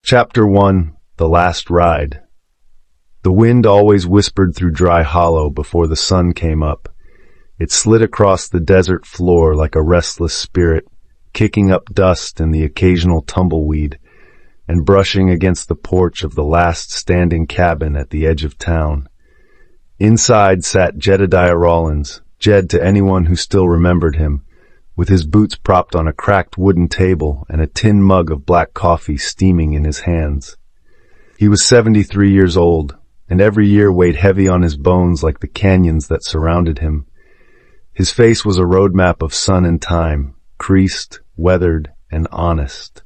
Chapter 1: The Last Ride. The wind always whispered through Dry Hollow before the sun came up. It slid across the desert floor like a restless spirit, kicking up dust and the occasional tumbleweed, and brushing against the porch of the last standing cabin at the edge of town. Inside sat Jed Rawlins, Jed to anyone who still remembered him, with his boots propped on a cracked wooden table and a tin mug of black coffee steaming in his hands. He was 73 years old, and every year weighed heavy on his bones like the canyons that surrounded him. His face was a roadmap of sun and time, creased, weathered, and honest.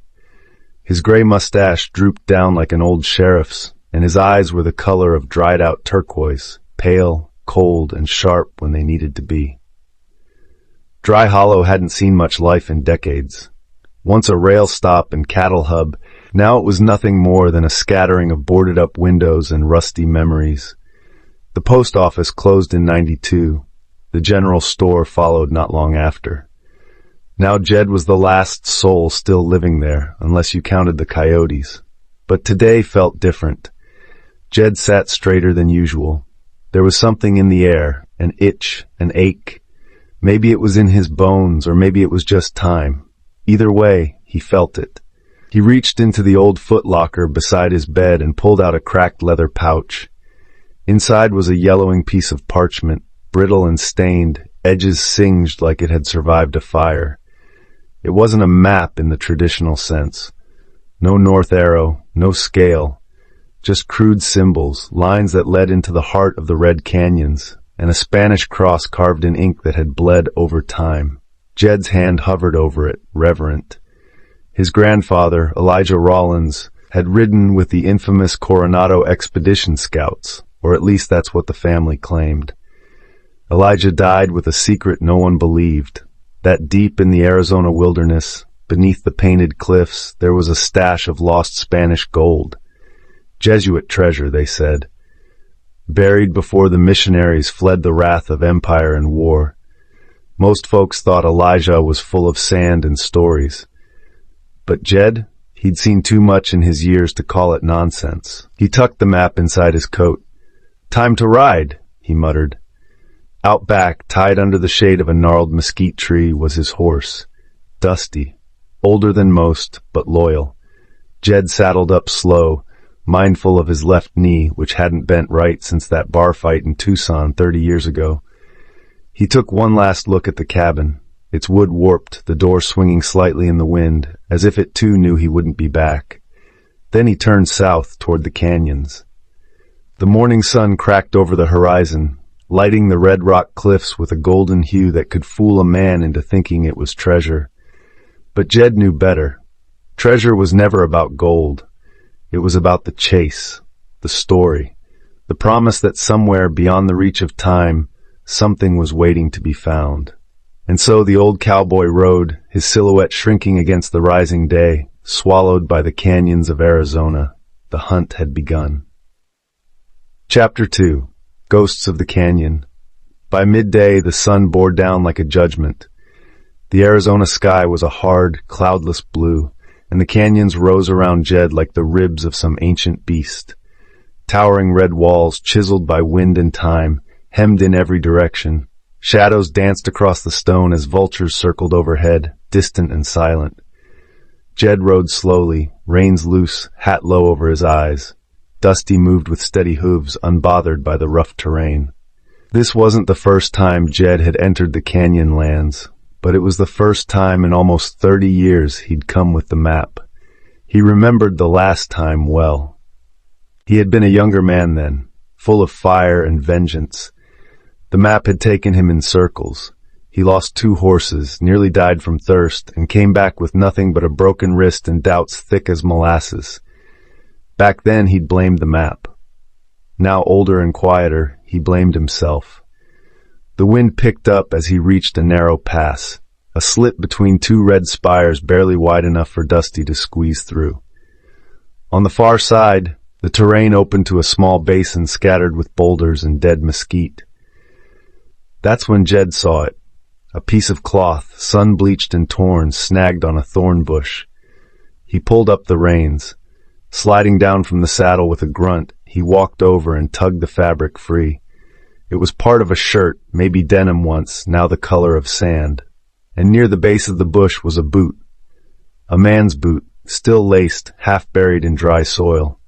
His gray mustache drooped down like an old sheriff's, and his eyes were the color of dried-out turquoise, pale, cold, and sharp when they needed to be. Dry Hollow hadn't seen much life in decades. Once a rail stop and cattle hub, now it was nothing more than a scattering of boarded-up windows and rusty memories. The post office closed in '92. The general store followed not long after. Now Jed was the last soul still living there, unless you counted the coyotes. But today felt different. Jed sat straighter than usual. There was something in the air, an itch, an ache. Maybe it was in his bones, or maybe it was just time. Either way, he felt it. He reached into the old footlocker beside his bed and pulled out a cracked leather pouch. Inside was a yellowing piece of parchment, brittle and stained, edges singed like it had survived a fire. It wasn't a map in the traditional sense. No north arrow, no scale. Just crude symbols, lines that led into the heart of the Red Canyons, and a Spanish cross carved in ink that had bled over time. Jed's hand hovered over it, reverent. His grandfather, Elijah Rawlins, had ridden with the infamous Coronado Expedition Scouts, or at least that's what the family claimed. Elijah died with a secret no one believed, that deep in the Arizona wilderness, beneath the painted cliffs, there was a stash of lost Spanish gold. Jesuit treasure, they said. Buried before the missionaries fled the wrath of empire and war. Most folks thought Elijah was full of sand and stories. But Jed, he'd seen too much in his years to call it nonsense. He tucked the map inside his coat. "Time to ride," he muttered. Out back, tied under the shade of a gnarled mesquite tree, was his horse. Dusty, older than most, but loyal. Jed saddled up slow, mindful of his left knee, which hadn't bent right since that bar fight in Tucson 30 years ago. He took one last look at the cabin, its wood warped, the door swinging slightly in the wind, as if it too knew he wouldn't be back. Then he turned south toward the canyons. The morning sun cracked over the horizon, lighting the red rock cliffs with a golden hue that could fool a man into thinking it was treasure. But Jed knew better. Treasure was never about gold. It was about the chase, the story, the promise that somewhere beyond the reach of time, something was waiting to be found. And so the old cowboy rode, his silhouette shrinking against the rising day, swallowed by the canyons of Arizona. The hunt had begun. Chapter 2: Ghosts of the Canyon. By midday, the sun bore down like a judgment. The Arizona sky was a hard, cloudless blue, and the canyons rose around Jed like the ribs of some ancient beast. Towering red walls, chiseled by wind and time, hemmed in every direction. Shadows danced across the stone as vultures circled overhead, distant and silent. Jed rode slowly, reins loose, hat low over his eyes. Dusty moved with steady hooves, unbothered by the rough terrain. This wasn't the first time Jed had entered the canyon lands, but it was the first time in almost 30 years he'd come with the map. He remembered the last time well. He had been a younger man then, full of fire and vengeance. The map had taken him in circles. He lost 2 horses, nearly died from thirst, and came back with nothing but a broken wrist and doubts thick as molasses. Back then he'd blamed the map. Now older and quieter, he blamed himself. The wind picked up as he reached a narrow pass, a slit between 2 red spires barely wide enough for Dusty to squeeze through. On the far side, the terrain opened to a small basin scattered with boulders and dead mesquite. That's when Jed saw it, a piece of cloth, sun-bleached and torn, snagged on a thorn bush. He pulled up the reins. Sliding down from the saddle with a grunt, he walked over and tugged the fabric free. It was part of a shirt, maybe denim once, now the color of sand. And near the base of the bush was a boot. A man's boot, still laced, half buried in dry soil.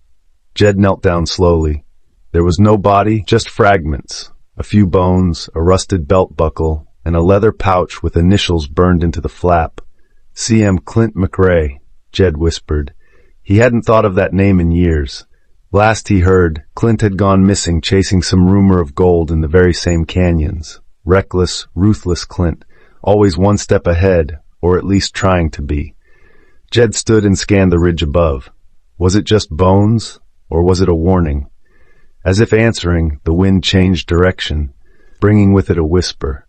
Jed knelt down slowly. There was no body, just fragments. A few bones, a rusted belt buckle, and a leather pouch with initials burned into the flap. C.M. Clint McRae, Jed whispered. He hadn't thought of that name in years. Last he heard, Clint had gone missing chasing some rumor of gold in the very same canyons. Reckless, ruthless Clint, always one step ahead, or at least trying to be. Jed stood and scanned the ridge above. Was it just bones, or was it a warning? As if answering, the wind changed direction, bringing with it a whisper.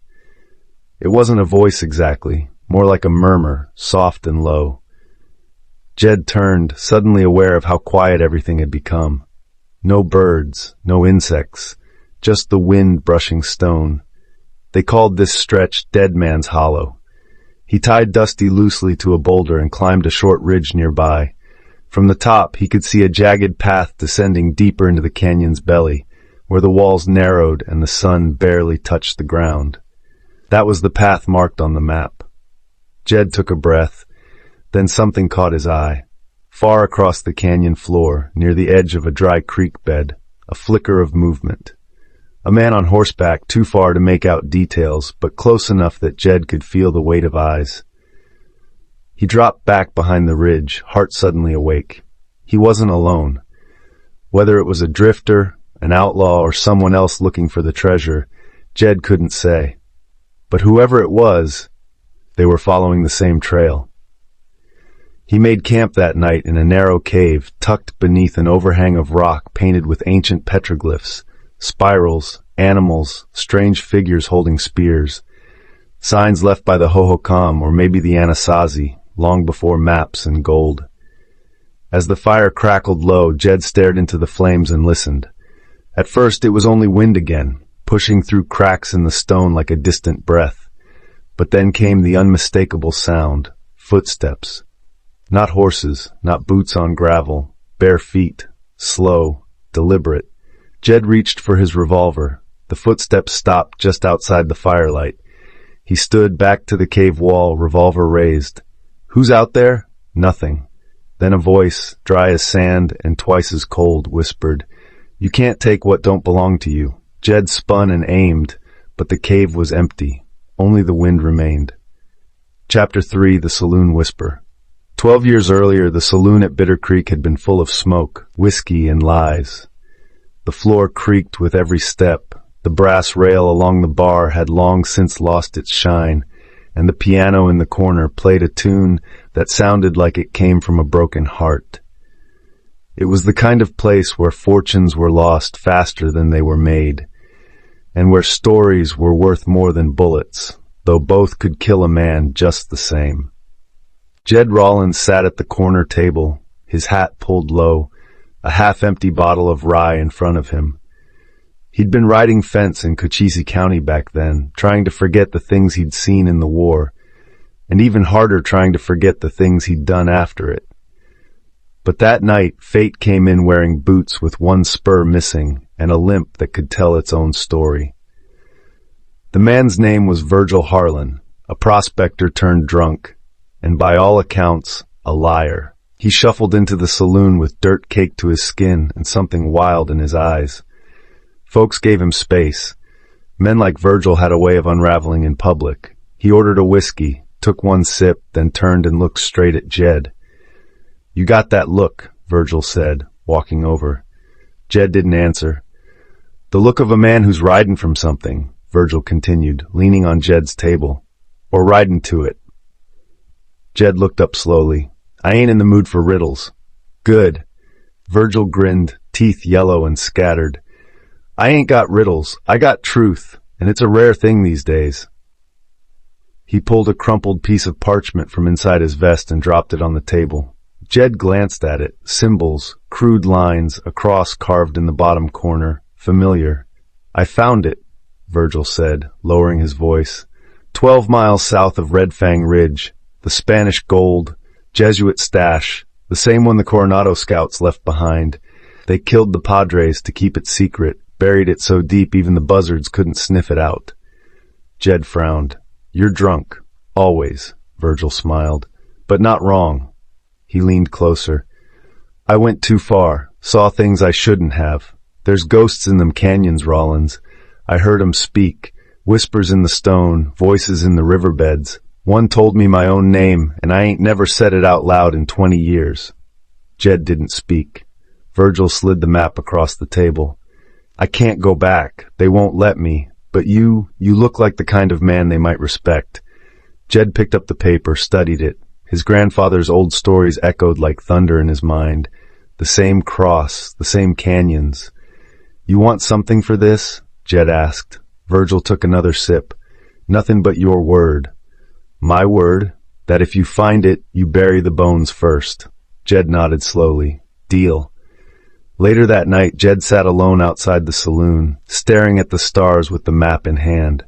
It wasn't a voice exactly, more like a murmur, soft and low. Jed turned, suddenly aware of how quiet everything had become. No birds, no insects, just the wind brushing stone. They called this stretch Dead Man's Hollow. He tied Dusty loosely to a boulder and climbed a short ridge nearby. From the top, he could see a jagged path descending deeper into the canyon's belly, where the walls narrowed and the sun barely touched the ground. That was the path marked on the map. Jed took a breath. Then something caught his eye. Far across the canyon floor, near the edge of a dry creek bed, a flicker of movement. A man on horseback, too far to make out details, but close enough that Jed could feel the weight of eyes. He dropped back behind the ridge, heart suddenly awake. He wasn't alone. Whether it was a drifter, an outlaw, or someone else looking for the treasure, Jed couldn't say. But whoever it was, they were following the same trail. He made camp that night in a narrow cave tucked beneath an overhang of rock painted with ancient petroglyphs, spirals, animals, strange figures holding spears, signs left by the Hohokam or maybe the Anasazi, long before maps and gold. As the fire crackled low, Jed stared into the flames and listened. At first it was only wind again, pushing through cracks in the stone like a distant breath. But then came the unmistakable sound, footsteps. Not horses, not boots on gravel, bare feet, slow, deliberate. Jed reached for his revolver. The footsteps stopped just outside the firelight. He stood back to the cave wall, revolver raised. "Who's out there?" Nothing. Then a voice, dry as sand and twice as cold, whispered, "You can't take what don't belong to you." Jed spun and aimed, but the cave was empty. Only the wind remained. Chapter 3, The Saloon Whisper. 12 years earlier, the saloon at Bitter Creek had been full of smoke, whiskey, and lies. The floor creaked with every step. The brass rail along the bar had long since lost its shine, and the piano in the corner played a tune that sounded like it came from a broken heart. It was the kind of place where fortunes were lost faster than they were made, and where stories were worth more than bullets, though both could kill a man just the same. Jed Rawlins sat at the corner table, his hat pulled low, a half-empty bottle of rye in front of him. He'd been riding fence in Cochise County back then, trying to forget the things he'd seen in the war, and even harder trying to forget the things he'd done after it. But that night, fate came in wearing boots with one spur missing and a limp that could tell its own story. The man's name was Virgil Harlan, a prospector turned drunk, and by all accounts, a liar. He shuffled into the saloon with dirt caked to his skin and something wild in his eyes. Folks gave him space. Men like Virgil had a way of unraveling in public. He ordered a whiskey, took one sip, then turned and looked straight at Jed. "You got that look," Virgil said, walking over. Jed didn't answer. "The look of a man who's riding from something," Virgil continued, leaning on Jed's table. "Or riding to it." Jed looked up slowly. "I ain't in the mood for riddles." "Good." Virgil grinned, teeth yellow and scattered. "I ain't got riddles. I got truth, and it's a rare thing these days." He pulled a crumpled piece of parchment from inside his vest and dropped it on the table. Jed glanced at it. Symbols, crude lines, a cross carved in the bottom corner. Familiar. "I found it," Virgil said, lowering his voice. 12 miles south of Red Fang Ridge. The Spanish gold, Jesuit stash, the The same one the Coronado scouts left behind. They killed the Padres to keep it secret, buried it so deep even the buzzards couldn't sniff it out. Jed frowned. You're drunk. Always, Virgil smiled. But not wrong. He leaned closer. I went too far, saw things I shouldn't have. There's ghosts in them canyons, Rawlins. I heard 'em speak, whispers in the stone, voices in the riverbeds. One told me my own name, and I ain't never said it out loud in 20 years. Jed didn't speak. Virgil slid the map across the table. I can't go back. They won't let me. But you look like the kind of man they might respect. Jed picked up the paper, studied it. His grandfather's old stories echoed like thunder in his mind. The same cross, the same canyons. You want something for this? Jed asked. Virgil took another sip. Nothing but your word. My word, that if you find it, you bury the bones first. Jed nodded slowly. Deal. Later that night, Jed sat alone outside the saloon, staring at the stars with the map in hand.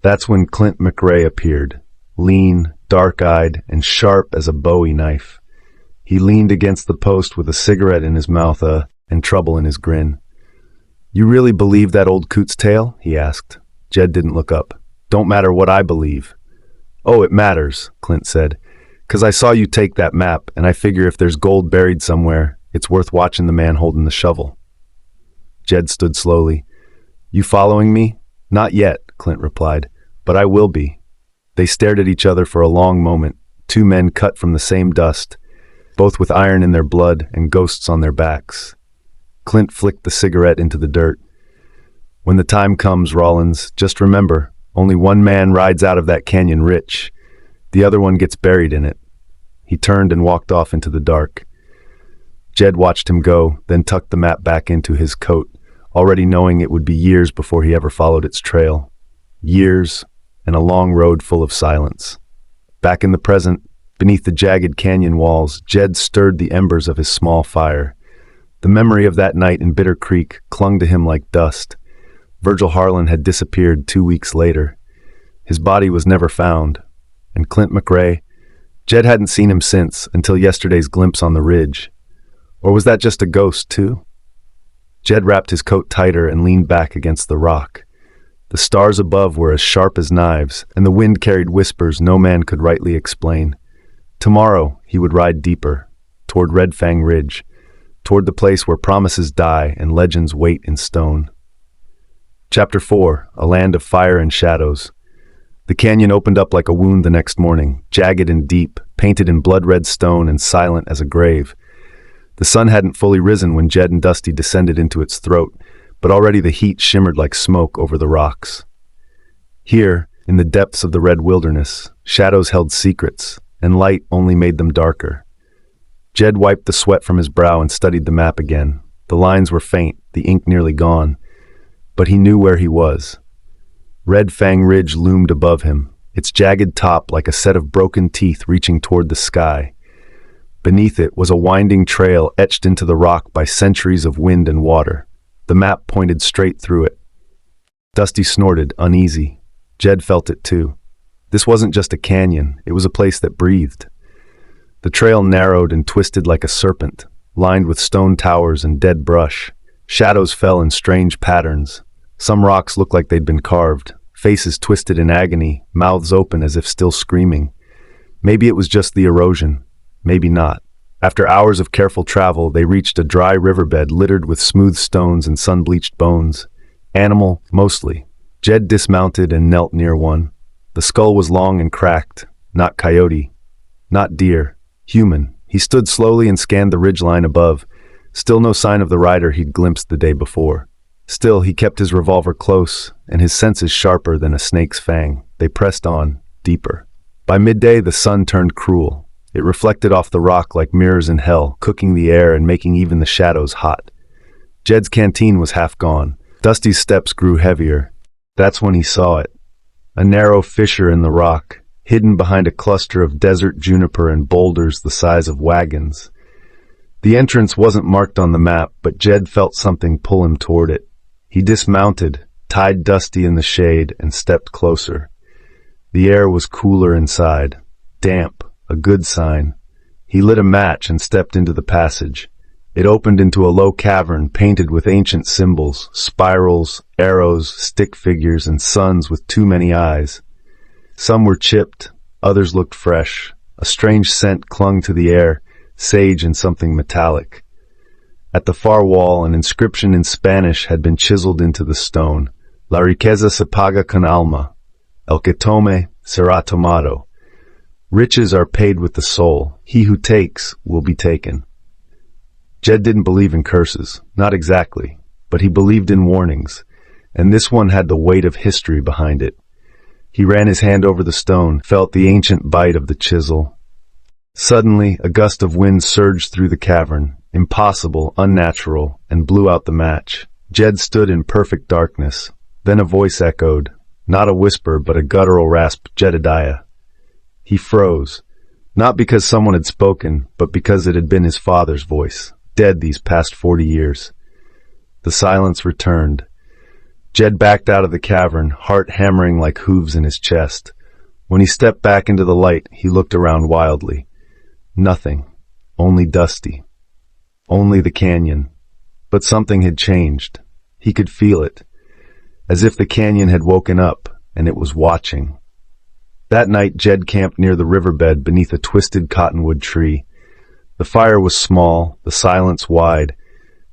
That's when Clint McRae appeared, lean, dark-eyed, and sharp as a Bowie knife. He leaned against the post with a cigarette in his mouth, and trouble in his grin. You really believe that old coot's tale? He asked. Jed didn't look up. Don't matter what I believe. Oh, it matters, Clint said, 'cause I saw you take that map, and I figure if there's gold buried somewhere, it's worth watching the man holding the shovel. Jed stood slowly. You following me? Not yet, Clint replied, but I will be. They stared at each other for a long moment, two men cut from the same dust, both with iron in their blood and ghosts on their backs. Clint flicked the cigarette into the dirt. When the time comes, Rawlins, just remember, only one man rides out of that canyon rich. The other one gets buried in it. He turned and walked off into the dark. Jed watched him go, then tucked the map back into his coat, already knowing it would be years before he ever followed its trail. Years, and a long road full of silence. Back in the present, beneath the jagged canyon walls, Jed stirred the embers of his small fire. The memory of that night in Bitter Creek clung to him like dust. Virgil Harlan had disappeared 2 weeks later. His body was never found. And Clint McRae? Jed hadn't seen him since, until yesterday's glimpse on the ridge. Or was that just a ghost, too? Jed wrapped his coat tighter and leaned back against the rock. The stars above were as sharp as knives, and the wind carried whispers no man could rightly explain. Tomorrow he would ride deeper, toward Red Fang Ridge, toward the place where promises die and legends wait in stone. Chapter 4, A Land of Fire and Shadows. The canyon opened up like a wound the next morning, jagged and deep, painted in blood-red stone and silent as a grave. The sun hadn't fully risen when Jed and Dusty descended into its throat, but already the heat shimmered like smoke over the rocks. Here, in the depths of the red wilderness, shadows held secrets, and light only made them darker. Jed wiped the sweat from his brow and studied the map again. The lines were faint, the ink nearly gone. But he knew where he was. Red Fang Ridge loomed above him, its jagged top like a set of broken teeth reaching toward the sky. Beneath it was a winding trail etched into the rock by centuries of wind and water. The map pointed straight through it. Dusty snorted, uneasy. Jed felt it too. This wasn't just a canyon, it was a place that breathed. The trail narrowed and twisted like a serpent, lined with stone towers and dead brush. Shadows fell in strange patterns. Some rocks looked like they'd been carved, faces twisted in agony, mouths open as if still screaming. Maybe it was just the erosion. Maybe not. After hours of careful travel, they reached a dry riverbed littered with smooth stones and sun-bleached bones. Animal, mostly. Jed dismounted and knelt near one. The skull was long and cracked. Not coyote. Not deer. Human. He stood slowly and scanned the ridgeline above. Still no sign of the rider he'd glimpsed the day before. Still, he kept his revolver close, and his senses sharper than a snake's fang. They pressed on, deeper. By midday, the sun turned cruel. It reflected off the rock like mirrors in hell, cooking the air and making even the shadows hot. Jed's canteen was half gone. Dusty's steps grew heavier. That's when he saw it. A narrow fissure in the rock, hidden behind a cluster of desert juniper and boulders the size of wagons. The entrance wasn't marked on the map, but Jed felt something pull him toward it. He dismounted, tied Dusty in the shade, and stepped closer. The air was cooler inside, damp, a good sign. He lit a match and stepped into the passage. It opened into a low cavern painted with ancient symbols, spirals, arrows, stick figures, and suns with too many eyes. Some were chipped, others looked fresh. A strange scent clung to the air, sage and something metallic. At the far wall, an inscription in Spanish had been chiseled into the stone. La riqueza se paga con alma. El que tome será tomado. Riches are paid with the soul. He who takes will be taken. Jed didn't believe in curses, not exactly, but he believed in warnings, and this one had the weight of history behind it. He ran his hand over the stone, felt the ancient bite of the chisel. Suddenly, a gust of wind surged through the cavern, impossible, unnatural, and blew out the match. Jed stood in perfect darkness. Then a voice echoed, not a whisper, but a guttural rasp, Jedediah. He froze, not because someone had spoken, but because it had been his father's voice, dead these past 40 years. The silence returned. Jed backed out of the cavern, heart hammering like hooves in his chest. When he stepped back into the light, he looked around wildly. Nothing. Only Dusty. Only the canyon. But something had changed. He could feel it. As if the canyon had woken up, and it was watching. That night, Jed camped near the riverbed beneath a twisted cottonwood tree. The fire was small, the silence wide.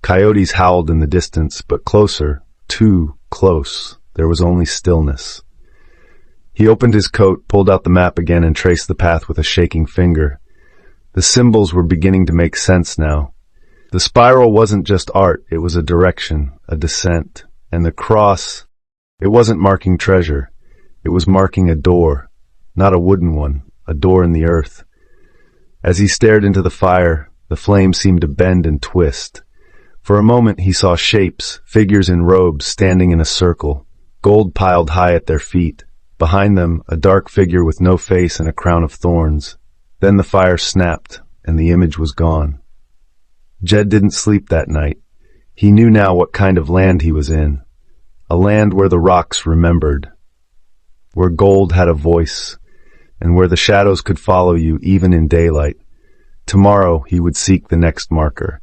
Coyotes howled in the distance, but closer, too close, there was only stillness. He opened his coat, pulled out the map again, and traced the path with a shaking finger. The symbols were beginning to make sense now. The spiral wasn't just art, it was a direction, a descent. And the cross, it wasn't marking treasure, it was marking a door. Not a wooden one, a door in the earth. As he stared into the fire, the flame seemed to bend and twist. For a moment he saw shapes, figures in robes standing in a circle, gold piled high at their feet. Behind them, a dark figure with no face and a crown of thorns. Then the fire snapped, and the image was gone. Jed didn't sleep that night. He knew now what kind of land he was in. A land where the rocks remembered. Where gold had a voice, and where the shadows could follow you even in daylight. Tomorrow he would seek the next marker.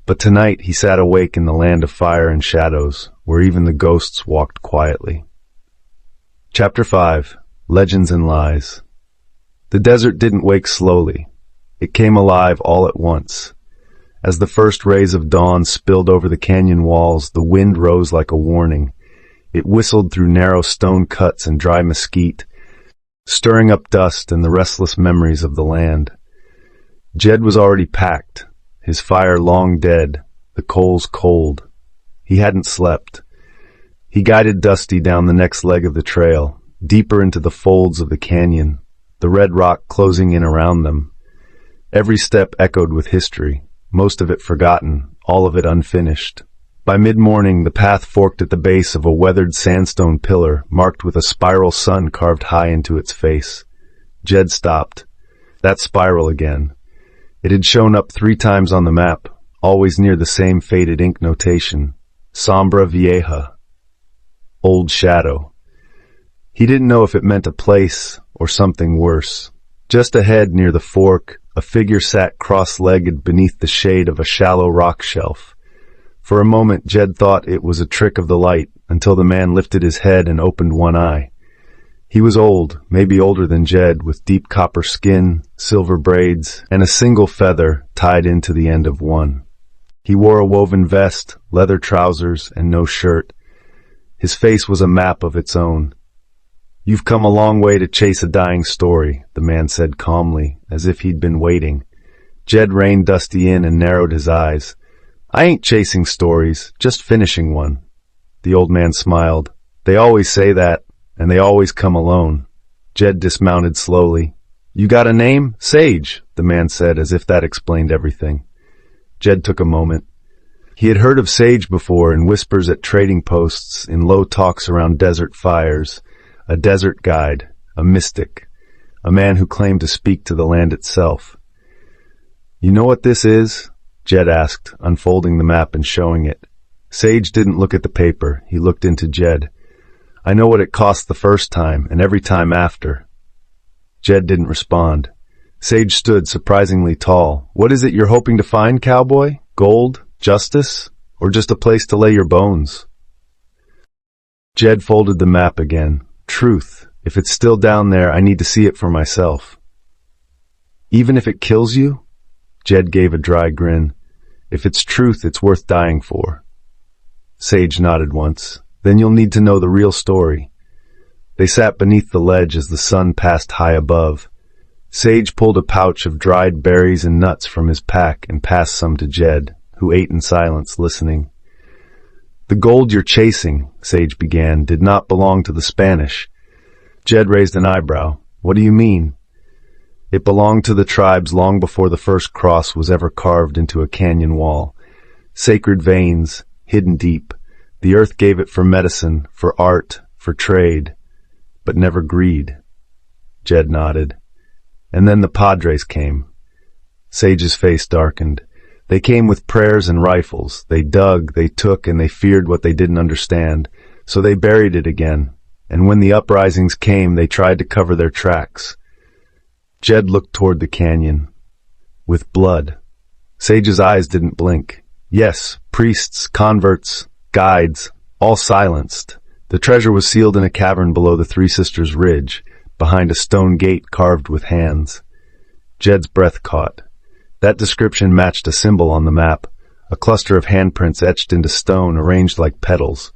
But tonight he sat awake in the land of fire and shadows, where even the ghosts walked quietly. Chapter 5. Legends and Lies. The desert didn't wake slowly. It came alive all at once. As the first rays of dawn spilled over the canyon walls, the wind rose like a warning. It whistled through narrow stone cuts and dry mesquite, stirring up dust and the restless memories of the land. Jed was already packed, his fire long dead, the coals cold. He hadn't slept. He guided Dusty down the next leg of the trail, deeper into the folds of the canyon, the red rock closing in around them. Every step echoed with history, most of it forgotten, all of it unfinished. By mid-morning, the path forked at the base of a weathered sandstone pillar, marked with a spiral sun carved high into its face. Jed stopped. That spiral again. It had shown up 3 times on the map, always near the same faded ink notation. Sombra Vieja. Old Shadow. He didn't know if it meant a place or something worse. Just ahead, near the fork, a figure sat cross-legged beneath the shade of a shallow rock shelf. For a moment, Jed thought it was a trick of the light, until the man lifted his head and opened one eye. He was old, maybe older than Jed, with deep copper skin, silver braids, and a single feather tied into the end of one. He wore a woven vest, leather trousers, and no shirt. His face was a map of its own. "You've come a long way to chase a dying story," the man said calmly, as if he'd been waiting. Jed reined Dusty in and narrowed his eyes. "I ain't chasing stories, just finishing one." The old man smiled. "They always say that, and they always come alone." Jed dismounted slowly. "You got a name? Sage," the man said, as if that explained everything. Jed took a moment. He had heard of Sage before in whispers at trading posts, in low talks around desert fires. A desert guide, a mystic, a man who claimed to speak to the land itself. "You know what this is?" Jed asked, unfolding the map and showing it. Sage didn't look at the paper. He looked into Jed. "I know what it cost the first time, and every time after." Jed didn't respond. Sage stood surprisingly tall. What is it you're hoping to find, Cowboy? Gold? Justice? Or just a place to lay your bones? Jed folded the map again. Truth. If it's still down there, I need to see it for myself. Even if it kills you? Jed gave a dry grin. If it's truth, it's worth dying for. Sage nodded once. Then you'll need to know the real story. They sat beneath the ledge as the sun passed high above. Sage pulled a pouch of dried berries and nuts from his pack and passed some to Jed, who ate in silence, listening. The gold you're chasing, Sage began, did not belong to the Spanish. Jed raised an eyebrow. What do you mean? It belonged to the tribes long before the first cross was ever carved into a canyon wall. Sacred veins, hidden deep. The earth gave it for medicine, for art, for trade, but never greed. Jed nodded. And then the Padres came. Sage's face darkened. They came with prayers and rifles. They dug, they took, and they feared what they didn't understand. So they buried it again. And when the uprisings came, they tried to cover their tracks. Jed looked toward the canyon. With blood. Sage's eyes didn't blink. Yes, priests, converts, guides, all silenced. The treasure was sealed in a cavern below the Three Sisters Ridge, behind a stone gate carved with hands. Jed's breath caught. That description matched a symbol on the map, a cluster of handprints etched into stone arranged like petals.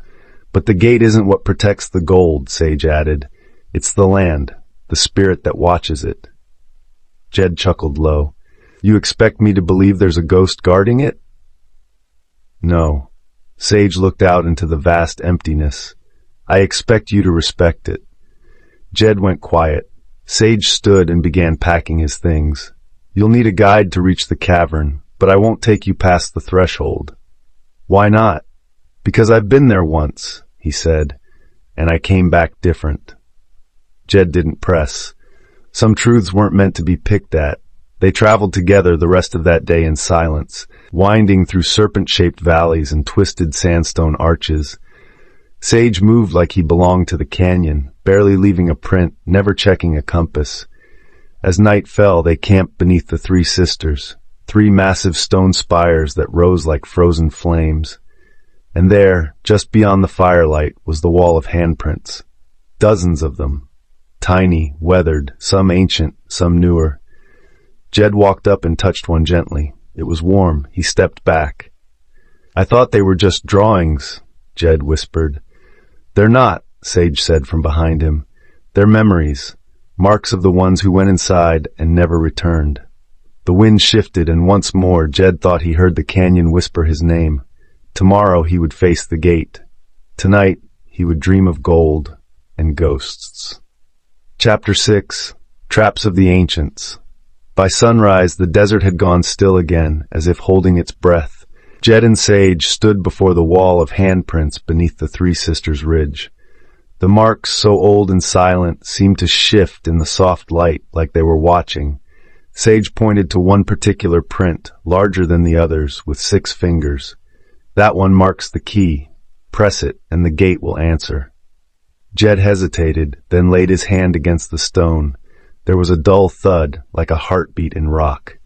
But the gate isn't what protects the gold, Sage added. It's the land, the spirit that watches it. Jed chuckled low. You expect me to believe there's a ghost guarding it? No. Sage looked out into the vast emptiness. I expect you to respect it. Jed went quiet. Sage stood and began packing his things. You'll need a guide to reach the cavern, but I won't take you past the threshold. Why not? Because I've been there once, he said, and I came back different. Jed didn't press. Some truths weren't meant to be picked at. They traveled together the rest of that day in silence, winding through serpent-shaped valleys and twisted sandstone arches. Sage moved like he belonged to the canyon, barely leaving a print, never checking a compass. As night fell, they camped beneath the Three Sisters, 3 massive stone spires that rose like frozen flames. And there, just beyond the firelight, was the wall of handprints. Dozens of them. Tiny, weathered, some ancient, some newer. Jed walked up and touched one gently. It was warm. He stepped back. I thought they were just drawings, Jed whispered. They're not, Sage said from behind him. They're memories, marks of the ones who went inside and never returned. The wind shifted, and once more Jed thought he heard the canyon whisper his name. Tomorrow he would face the gate. Tonight he would dream of gold and ghosts. Chapter 6. Traps of the Ancients. By sunrise, the desert had gone still again, as if holding its breath. Jed and Sage stood before the wall of handprints beneath the Three Sisters Ridge. The marks, so old and silent, seemed to shift in the soft light like they were watching. Sage pointed to one particular print, larger than the others, with 6 fingers. That one marks the key. Press it, and the gate will answer. Jed hesitated, then laid his hand against the stone. There was a dull thud, like a heartbeat in rock.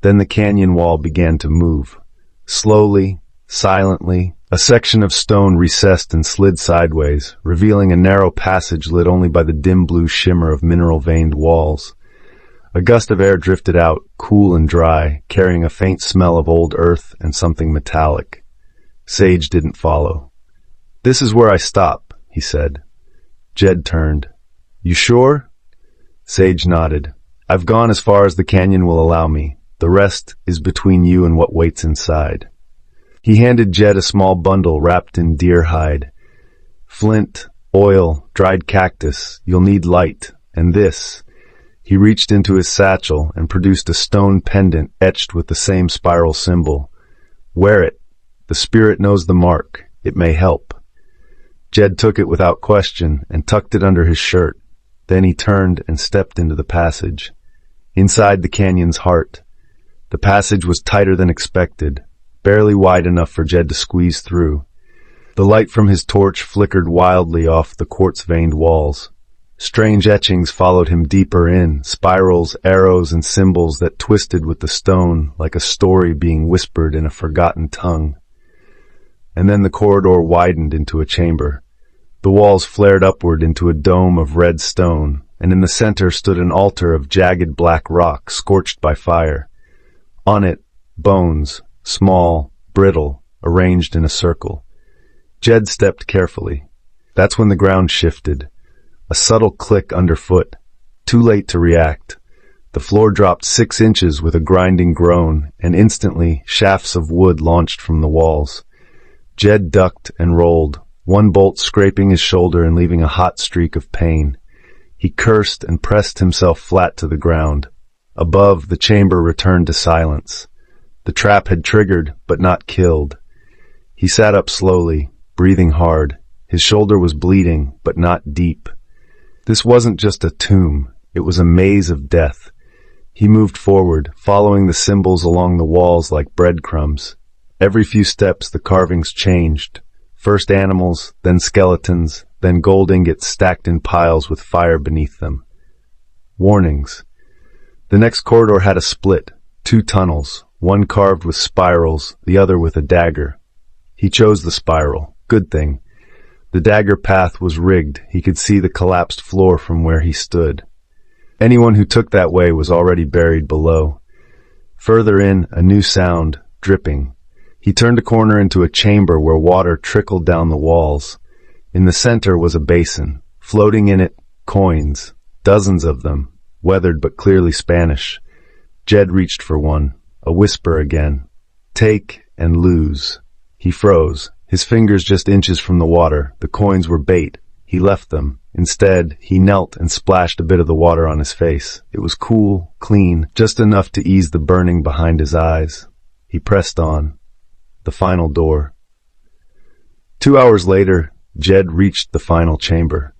Then the canyon wall began to move. Slowly, silently, a section of stone recessed and slid sideways, revealing a narrow passage lit only by the dim blue shimmer of mineral-veined walls. A gust of air drifted out, cool and dry, carrying a faint smell of old earth and something metallic. Sage didn't follow. This is where I stop, he said. Jed turned. You sure? Sage nodded. I've gone as far as the canyon will allow me. The rest is between you and what waits inside. He handed Jed a small bundle wrapped in deer hide. Flint, oil, dried cactus. You'll need light. And this. He reached into his satchel and produced a stone pendant etched with the same spiral symbol. Wear it. The spirit knows the mark. It may help. Jed took it without question and tucked it under his shirt. Then he turned and stepped into the passage. Inside the canyon's heart. The passage was tighter than expected, barely wide enough for Jed to squeeze through. The light from his torch flickered wildly off the quartz-veined walls. Strange etchings followed him deeper in, spirals, arrows, and symbols that twisted with the stone like a story being whispered in a forgotten tongue. And then the corridor widened into a chamber. The walls flared upward into a dome of red stone, and in the center stood an altar of jagged black rock scorched by fire. On it, bones, small, brittle, arranged in a circle. Jed stepped carefully. That's when the ground shifted. A subtle click underfoot. Too late to react. The floor dropped 6 inches with a grinding groan, and instantly shafts of wood launched from the walls. Jed ducked and rolled, one bolt scraping his shoulder and leaving a hot streak of pain. He cursed and pressed himself flat to the ground. Above, the chamber returned to silence. The trap had triggered, but not killed. He sat up slowly, breathing hard. His shoulder was bleeding, but not deep. This wasn't just a tomb, it was a maze of death. He moved forward, following the symbols along the walls like breadcrumbs. Every few steps the carvings changed. First animals, then skeletons, then gold ingots stacked in piles with fire beneath them. Warnings. The next corridor had a split, 2 tunnels, one carved with spirals, the other with a dagger. He chose the spiral. Good thing. The dagger path was rigged. He could see the collapsed floor from where he stood. Anyone who took that way was already buried below. Further in, a new sound, dripping. He turned a corner into a chamber where water trickled down the walls. In the center was a basin. Floating in it, coins, dozens of them, weathered but clearly Spanish. Jed reached for one. A whisper again. Take and lose. He froze. His fingers just inches from the water. The coins were bait. He left them. Instead, he knelt and splashed a bit of the water on his face. It was cool, clean, just enough to ease the burning behind his eyes. He pressed on. The final door. 2 hours later, Jed reached the final chamber.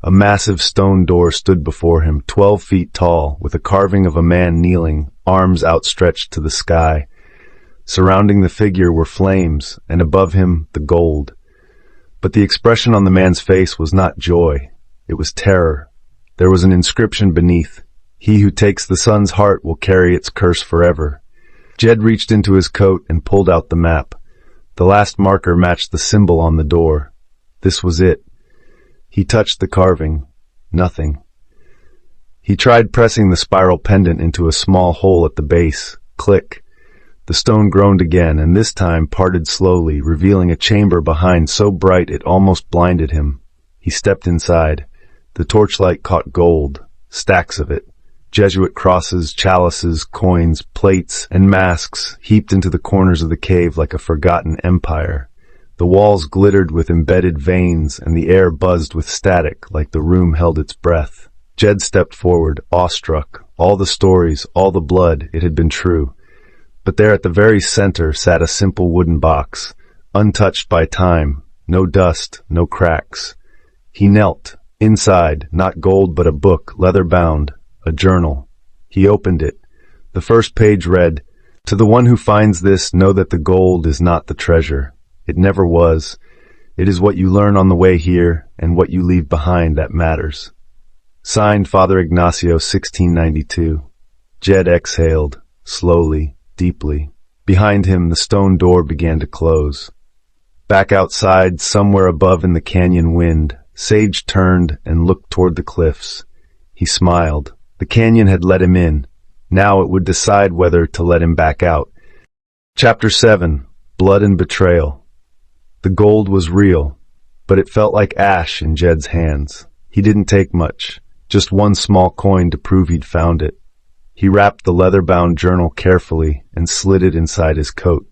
A massive stone door stood before him, 12 feet tall, with a carving of a man kneeling, arms outstretched to the sky. Surrounding the figure were flames, and above him the gold. But the expression on the man's face was not joy. It was terror. There was an inscription beneath. He who takes the sun's heart will carry its curse forever. Jed reached into his coat and pulled out the map. The last marker matched the symbol on the door. This was it. He touched the carving. Nothing. He tried pressing the spiral pendant into a small hole at the base. Click. The stone groaned again, and this time parted slowly, revealing a chamber behind so bright it almost blinded him. He stepped inside. The torchlight caught gold, stacks of it. Jesuit crosses, chalices, coins, plates, and masks heaped into the corners of the cave like a forgotten empire. The walls glittered with embedded veins, and the air buzzed with static like the room held its breath. Jed stepped forward, awestruck. All the stories, all the blood, it had been true. But there at the very center sat a simple wooden box, untouched by time, no dust, no cracks. He knelt. Inside, not gold but a book, leather-bound, a journal. He opened it. The first page read, "To the one who finds this, know that the gold is not the treasure. It never was. It is what you learn on the way here and what you leave behind that matters." Signed, Father Ignacio, 1692. Jed exhaled, slowly, deeply. Behind him, the stone door began to close. Back outside, somewhere above in the canyon wind, Sage turned and looked toward the cliffs. He smiled. The canyon had let him in. Now it would decide whether to let him back out. Chapter 7. Blood and Betrayal. The gold was real, but it felt like ash in Jed's hands. He didn't take much, just one small coin to prove he'd found it. He wrapped the leather-bound journal carefully and slid it inside his coat.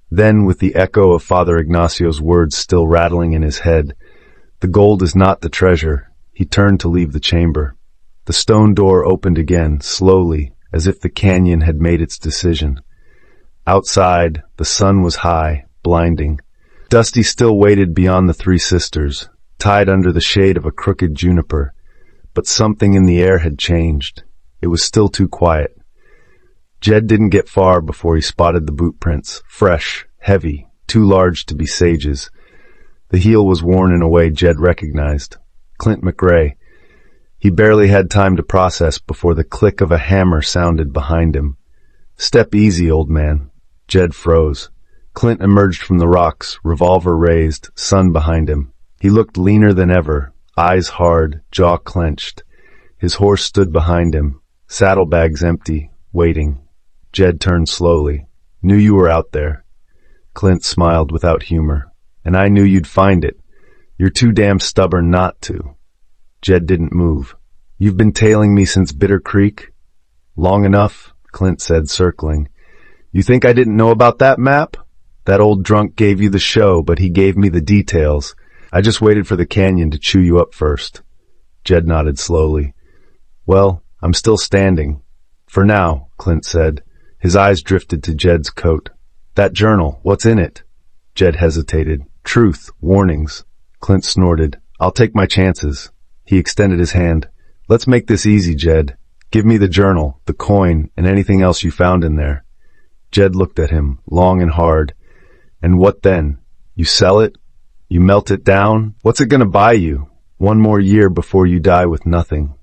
Then, with the echo of Father Ignacio's words still rattling in his head, "The gold is not the treasure," he turned to leave the chamber. The stone door opened again, slowly, as if the canyon had made its decision. Outside, the sun was high, blinding. Dusty still waited beyond the three sisters, tied under the shade of a crooked juniper. But something in the air had changed. It was still too quiet. Jed didn't get far before he spotted the boot prints, fresh, heavy, too large to be Sage's. The heel was worn in a way Jed recognized. Clint McRae. He barely had time to process before the click of a hammer sounded behind him. "Step easy, old man." Jed froze. Clint emerged from the rocks, revolver raised, sun behind him. He looked leaner than ever, eyes hard, jaw clenched. His horse stood behind him, saddlebags empty, waiting. Jed turned slowly. "Knew you were out there." Clint smiled without humor. "And I knew you'd find it. You're too damn stubborn not to." Jed didn't move. "You've been tailing me since Bitter Creek?" "Long enough," Clint said, circling. "You think I didn't know about that map? That old drunk gave you the show, but he gave me the details. I just waited for the canyon to chew you up first." Jed nodded slowly. "Well, I'm still standing." "For now," Clint said. His eyes drifted to Jed's coat. "That journal, what's in it?" Jed hesitated. "Truth, warnings." Clint snorted. "I'll take my chances." He extended his hand. "Let's make this easy, Jed. Give me the journal, the coin, and anything else you found in there." Jed looked at him, long and hard. "And what then? You sell it? You melt it down? What's it gonna buy you? One more year before you die with nothing."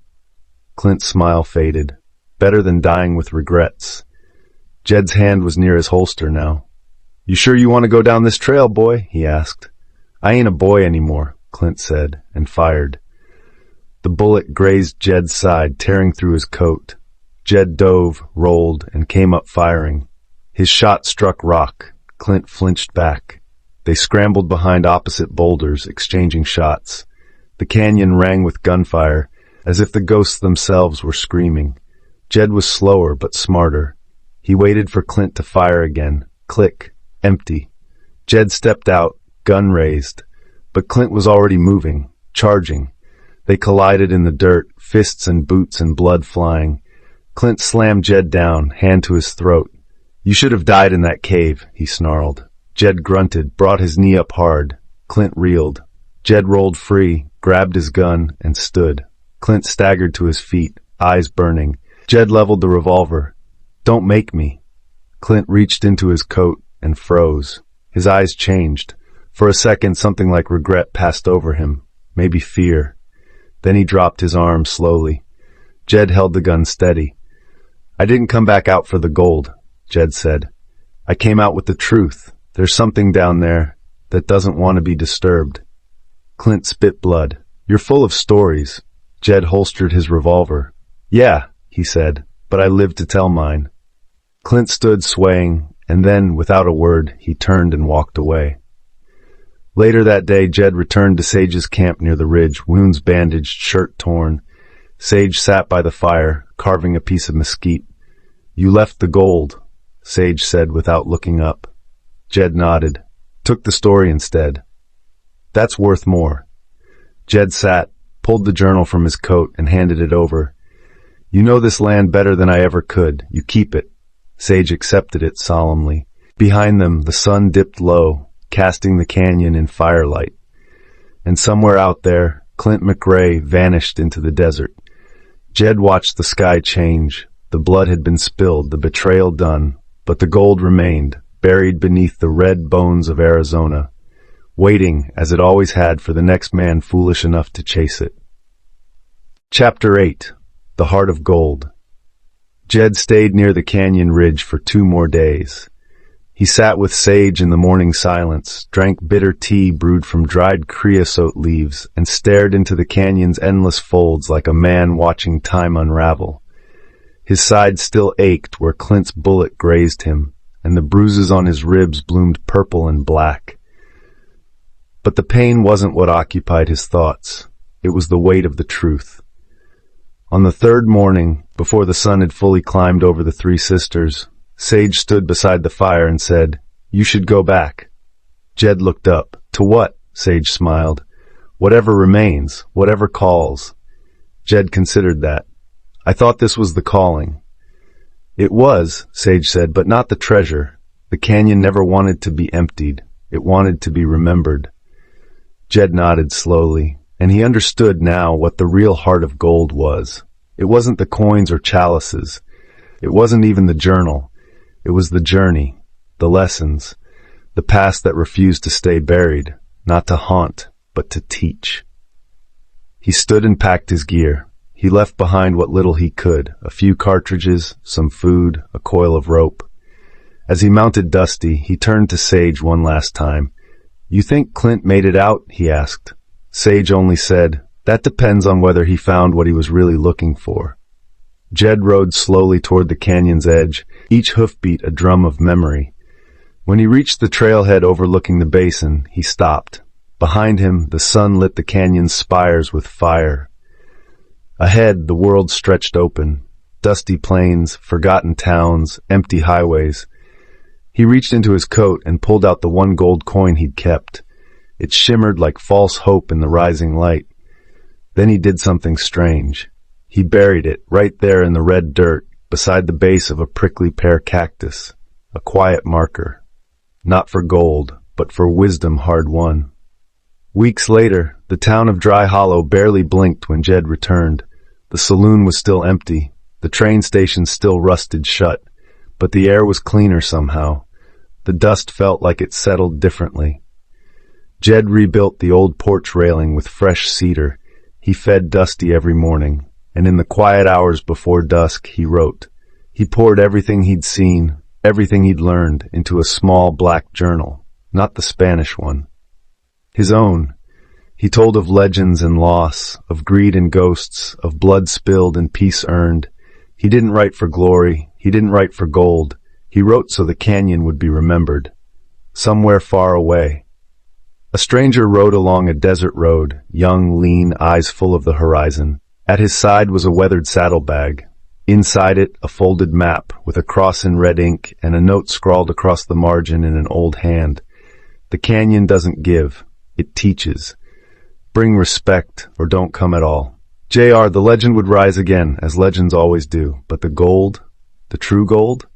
Clint's smile faded. Better than dying with regrets. Jed's hand was near his holster now. "You sure you want to go down this trail, boy?" he asked. "I ain't a boy anymore," Clint said, and fired. The bullet grazed Jed's side, tearing through his coat. Jed dove, rolled, and came up firing. His shot struck rock. Clint flinched back. They scrambled behind opposite boulders, exchanging shots. The canyon rang with gunfire, as if the ghosts themselves were screaming. Jed was slower but smarter. He waited for Clint to fire again. Click. Empty. Jed stepped out, gun raised. But Clint was already moving, charging. They collided in the dirt, fists and boots and blood flying. Clint slammed Jed down, hand to his throat. "You should have died in that cave," he snarled. Jed grunted, brought his knee up hard. Clint reeled. Jed rolled free, grabbed his gun, and stood. Clint staggered to his feet, eyes burning. Jed leveled the revolver. "Don't make me." Clint reached into his coat and froze. His eyes changed. For a second, something like regret passed over him, maybe fear. Then he dropped his arm slowly. Jed held the gun steady. "I didn't come back out for the gold," Jed said. "I came out with the truth. There's something down there that doesn't want to be disturbed." Clint spit blood. "You're full of stories." Jed holstered his revolver. "Yeah," he said, "but I live to tell mine." Clint stood swaying, and then, without a word, he turned and walked away. Later that day, Jed returned to Sage's camp near the ridge, wounds bandaged, shirt torn. Sage sat by the fire, carving a piece of mesquite. "You left the gold," Sage said without looking up. Jed nodded. "Took the story instead." "That's worth more." Jed sat, pulled the journal from his coat, and handed it over. "You know this land better than I ever could. You keep it." Sage accepted it solemnly. Behind them, the sun dipped low, casting the canyon in firelight. And somewhere out there, Clint McRae vanished into the desert. Jed watched the sky change. The blood had been spilled, the betrayal done, but the gold remained, buried beneath the red bones of Arizona, waiting, as it always had, for the next man foolish enough to chase it. Chapter 8. The Heart of Gold. Jed stayed near the canyon ridge for 2 more days. He sat with Sage in the morning silence, drank bitter tea brewed from dried creosote leaves, and stared into the canyon's endless folds like a man watching time unravel. His side still ached where Clint's bullet grazed him, and the bruises on his ribs bloomed purple and black. But the pain wasn't what occupied his thoughts. It was the weight of the truth. On the 3rd morning, before the sun had fully climbed over the 3 sisters, Sage stood beside the fire and said, "You should go back." Jed looked up. "To what?" Sage smiled. "Whatever remains, whatever calls." Jed considered that. "I thought this was the calling." "It was," Sage said, "but not the treasure. The canyon never wanted to be emptied. It wanted to be remembered." Jed nodded slowly, and he understood now what the real heart of gold was. It wasn't the coins or chalices. It wasn't even the journal. It was the journey, the lessons, the past that refused to stay buried, not to haunt, but to teach. He stood and packed his gear. He left behind what little he could, a few cartridges, some food, a coil of rope. As he mounted Dusty, he turned to Sage one last time. "You think Clint made it out?" he asked. Sage only said, "That depends on whether he found what he was really looking for." Jed rode slowly toward the canyon's edge, each hoofbeat a drum of memory. When he reached the trailhead overlooking the basin, he stopped. Behind him, the sun lit the canyon's spires with fire. Ahead, the world stretched open. Dusty plains, forgotten towns, empty highways. He reached into his coat and pulled out the one gold coin he'd kept. It shimmered like false hope in the rising light. Then he did something strange. He buried it right there in the red dirt, beside the base of a prickly pear cactus, a quiet marker. Not for gold, but for wisdom hard-won. Weeks later, the town of Dry Hollow barely blinked when Jed returned. The saloon was still empty, the train station still rusted shut, but the air was cleaner somehow. The dust felt like it settled differently. Jed rebuilt the old porch railing with fresh cedar. He fed Dusty every morning, and in the quiet hours before dusk, he wrote. He poured everything he'd seen, everything he'd learned, into a small black journal, not the Spanish one. His own. He told of legends and loss, of greed and ghosts, of blood spilled and peace earned. He didn't write for glory, he didn't write for gold. He wrote so the canyon would be remembered. Somewhere far away. A stranger rode along a desert road, young, lean, eyes full of the horizon. At his side was a weathered saddlebag. Inside it, a folded map with a cross in red ink and a note scrawled across the margin in an old hand. The canyon doesn't give, it teaches. Bring respect or don't come at all. JR, the legend would rise again, as legends always do, but the gold, the true gold?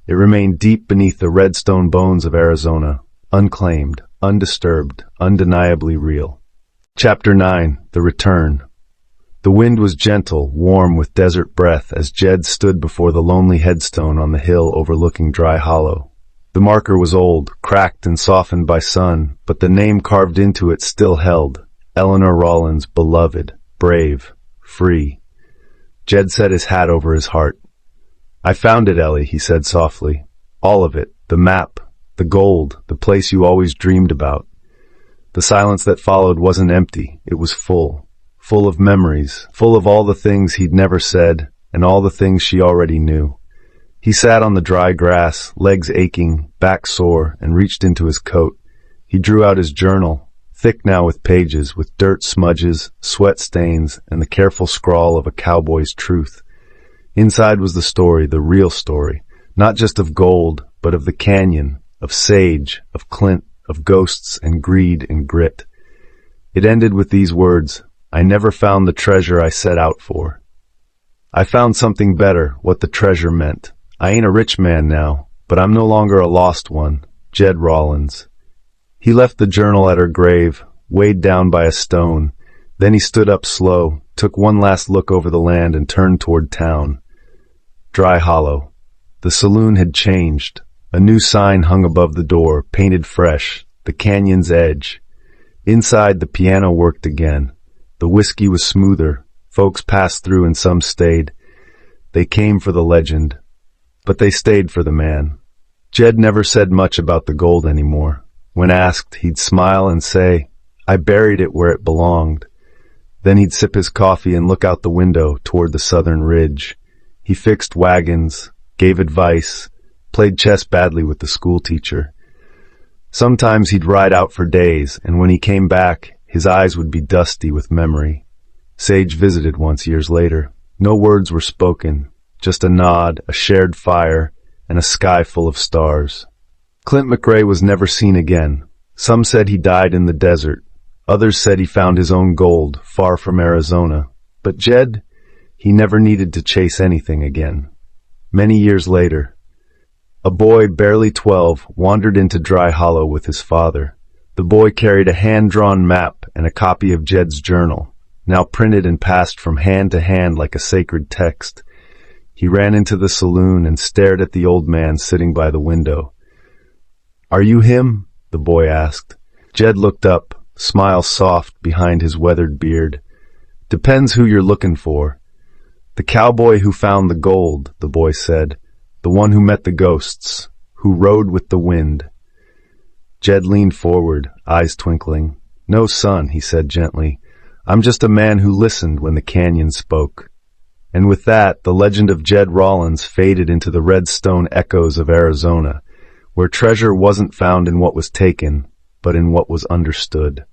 It remained deep beneath the red stone bones of Arizona, unclaimed, undisturbed, undeniably real. Chapter 9. The Return. The wind was gentle, warm with desert breath as Jed stood before the lonely headstone on the hill overlooking Dry Hollow. The marker was old, cracked and softened by sun, but the name carved into it still held. Eleanor Rawlins, beloved, brave, free. Jed set his hat over his heart. "I found it, Ellie," he said softly. "All of it, the map, the gold, the place you always dreamed about." The silence that followed wasn't empty, it was full. Full of memories, full of all the things he'd never said, and all the things she already knew. He sat on the dry grass, legs aching, back sore, and reached into his coat. He drew out his journal, thick now with pages, with dirt smudges, sweat stains, and the careful scrawl of a cowboy's truth. Inside was the story, the real story, not just of gold, but of the canyon, of Sage, of Clint, of ghosts and greed and grit. It ended with these words, "I never found the treasure I set out for. I found something better, what the treasure meant. I ain't a rich man now, but I'm no longer a lost one. Jed Rawlins." He left the journal at her grave, weighed down by a stone. Then he stood up slow, took one last look over the land and turned toward town. Dry Hollow. The saloon had changed. A new sign hung above the door, painted fresh, the canyon's edge. Inside, the piano worked again. The whiskey was smoother. Folks passed through and some stayed. They came for the legend, but they stayed for the man. Jed never said much about the gold anymore. When asked, he'd smile and say, "I buried it where it belonged." Then he'd sip his coffee and look out the window toward the southern ridge. He fixed wagons, gave advice, played chess badly with the schoolteacher. Sometimes he'd ride out for days, and when he came back, his eyes would be dusty with memory. Sage visited once years later. No words were spoken, just a nod, a shared fire, and a sky full of stars. Clint McRae was never seen again. Some said he died in the desert. Others said he found his own gold, far from Arizona. But Jed, he never needed to chase anything again. Many years later, a boy barely 12 wandered into Dry Hollow with his father. The boy carried a hand-drawn map and a copy of Jed's journal, now printed and passed from hand to hand like a sacred text. He ran into the saloon and stared at the old man sitting by the window. "Are you him?" the boy asked. Jed looked up, smile soft behind his weathered beard. Depends who you're looking for. The cowboy who found the gold, the boy said. The one who met the ghosts, who rode with the wind. Jed leaned forward, eyes twinkling. No, son, he said gently. I'm just a man who listened when the canyon spoke. And with that, the legend of Jed Rawlins faded into the red stone echoes of Arizona, where treasure wasn't found in what was taken, but in what was understood.